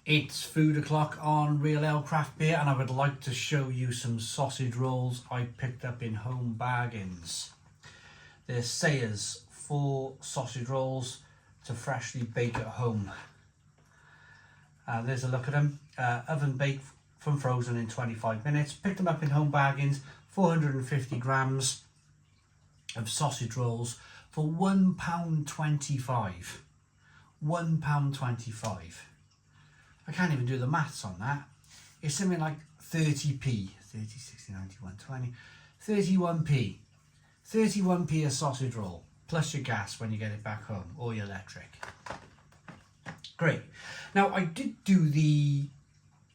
It's food o'clock on Real Ale Craft Beer, and I would like to show you some sausage rolls I picked up in Home Bargains. They're Sayers 4 sausage rolls to freshly bake at home. There's a look at them. Oven baked from frozen in 25 minutes. Picked them up in Home Bargains, 450 grams of sausage rolls for £1.25. £1.25. I can't even do the maths on that. It's something like 30p. 30, 60, 90, 120. 31p. 31p a sausage roll. Plus your gas when you get it back home. Or your electric. Great. Now, I did do the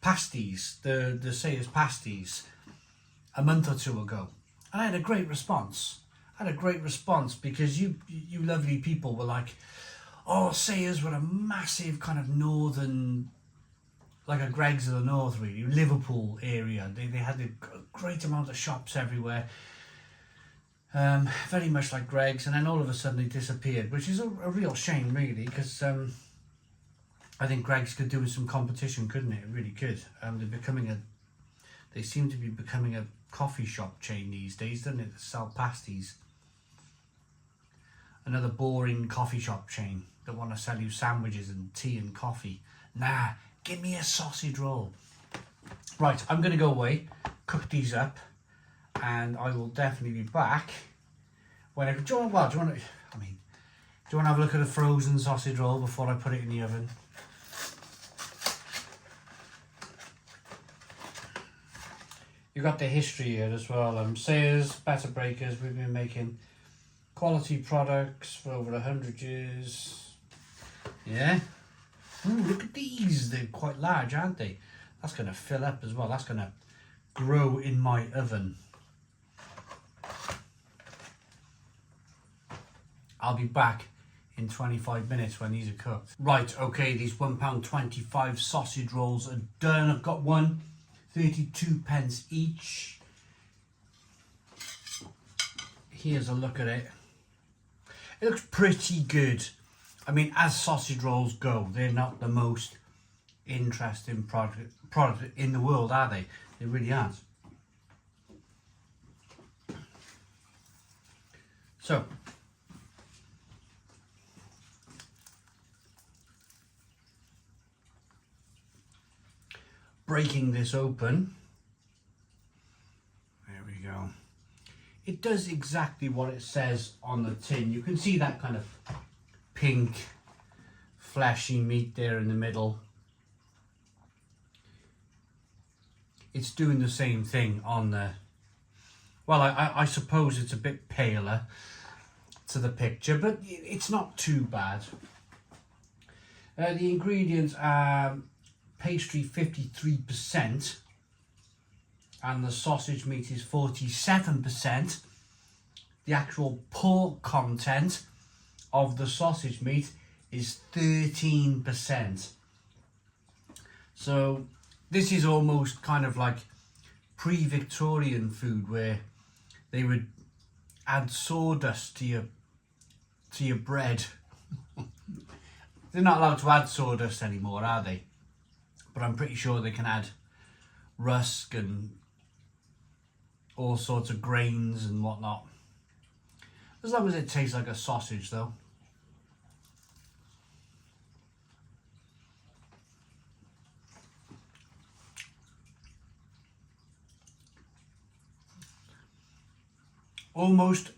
pasties. The Sayers pasties a month or two ago. And I had a great response. Because you lovely people were like, oh, Sayers were a massive kind of northern, like a Greggs of the North, really, Liverpool area. They had a great amount of shops everywhere, very much like Greggs, and then all of a sudden they disappeared, which is a real shame, really, because I think Greggs could do with some competition, couldn't it? It really could. They seem to be becoming a coffee shop chain these days, don't it? To sell pasties. Another boring coffee shop chain that want to sell you sandwiches and tea and coffee. Nah, give me a sausage roll. Right, I'm going to go away, cook these up, and I will definitely be back whenever. Do you want to have a look at a frozen sausage roll before I put it in the oven? You've got the history here as well. Sayers, batter breakers, we've been making quality products for over 100 years. Yeah. Ooh, look at these. They're quite large, aren't they? That's going to fill up as well. That's going to grow in my oven. I'll be back in 25 minutes when these are cooked. Right, okay, these £1.25 sausage rolls are done. I've got one, 32p each. Here's a look at it. It looks pretty good. I mean, as sausage rolls go, they're not the most interesting product in the world, are they? They really aren't. So, breaking this open. There we go. It does exactly what it says on the tin. You can see that kind of pink, fleshy meat there in the middle. It's doing the same thing on the... Well, I suppose it's a bit paler to the picture, but it's not too bad. The ingredients are pastry 53%. And the sausage meat is 47%. The actual pork content of the sausage meat is 13%. So this is almost kind of like pre-Victorian food, where they would add sawdust to your bread. They're not allowed to add sawdust anymore, are they? But I'm pretty sure they can add rusk and all sorts of grains and whatnot. As long as it tastes like a sausage, though. Almost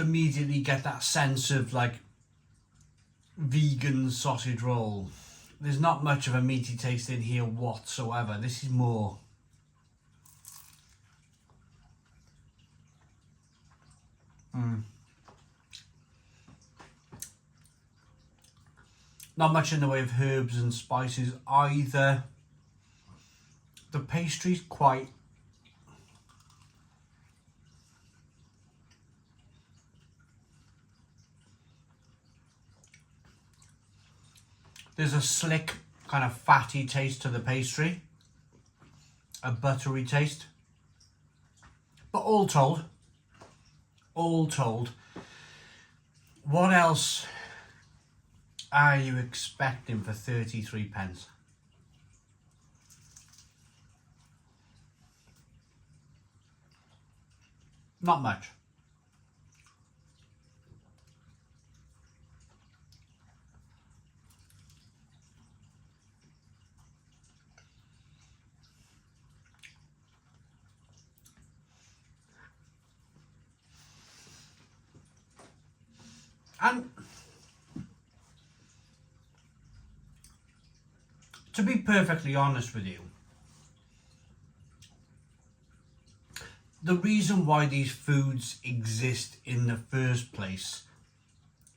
immediately get that sense of like vegan sausage roll. There's not much of a meaty taste in here whatsoever. This is more not much in the way of herbs and spices either. The pastry's quite there's a slick, kind of fatty taste to the pastry, a buttery taste. But all told, what else are you expecting for 33 pence? Not much. And to be perfectly honest with you, the reason why these foods exist in the first place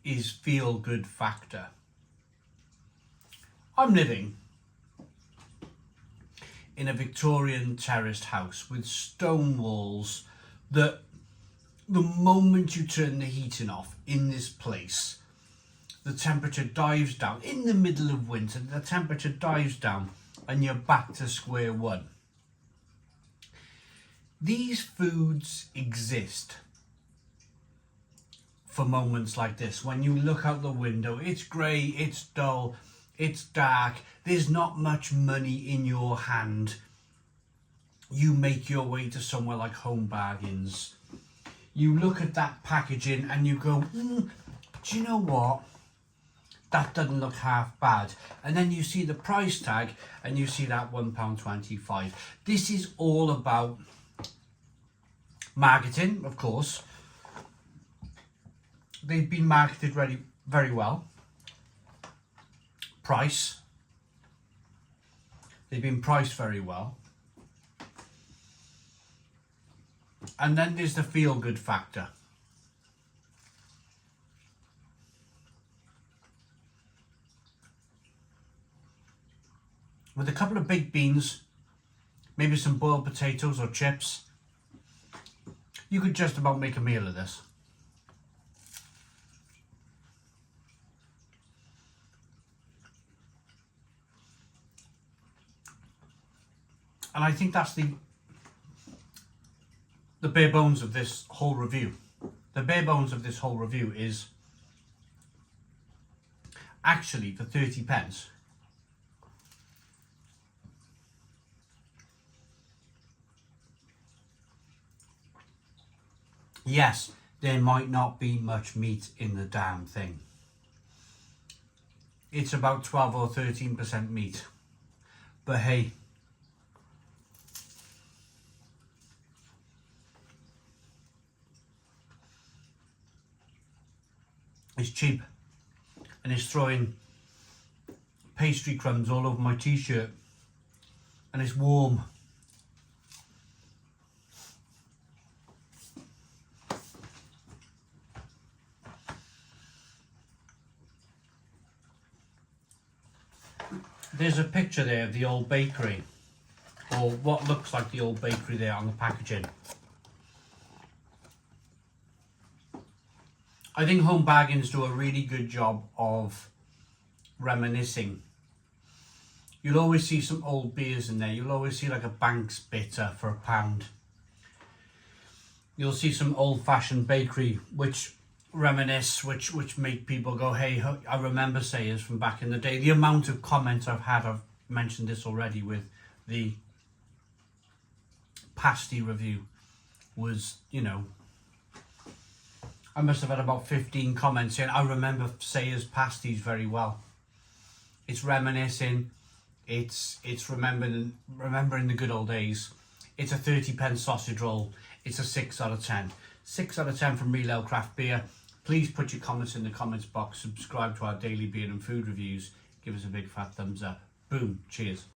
is feel-good factor. I'm living in a Victorian terraced house with stone walls that the moment you turn the heating off in this place, the temperature dives down. In the middle of winter, the temperature dives down and you're back to square one. These foods exist for moments like this. When you look out the window, it's grey, it's dull, it's dark, there's not much money in your hand. You make your way to somewhere like Home Bargains. You look at that packaging and you go, do you know what? That doesn't look half bad. And then you see the price tag and you see that £1.25. This is all about marketing, of course. They've been marketed very well. Price. They've been priced very well. And then there's the feel-good factor. With a couple of baked beans, maybe some boiled potatoes or chips, you could just about make a meal of this. And I think that's the bare bones of this whole review. The bare bones of this whole review is actually for 30 pence. Yes, there might not be much meat in the damn thing. It's about 12 or 13% meat. But hey, it's cheap and it's throwing pastry crumbs all over my t-shirt and it's warm. There's a picture there of the old bakery, or what looks like the old bakery there on the packaging. I think Home Bargains do a really good job of reminiscing. You'll always see some old beers in there. You'll always see like a Banks bitter for £1. You'll see some old-fashioned bakery which reminisce, which make people go, hey, I remember Sayers from back in the day. The amount of comments I've had, I've mentioned this already with the pasty review, was, you know, I must have had about 15 comments saying, I remember Sayers pasties very well. It's reminiscing, it's remembering the good old days. It's a 30p sausage roll. It's a 6 out of 10. 6 out of 10 from Real Ale Craft Beer. Please put your comments in the comments box. Subscribe to our daily beer and food reviews. Give us a big fat thumbs up. Boom. Cheers.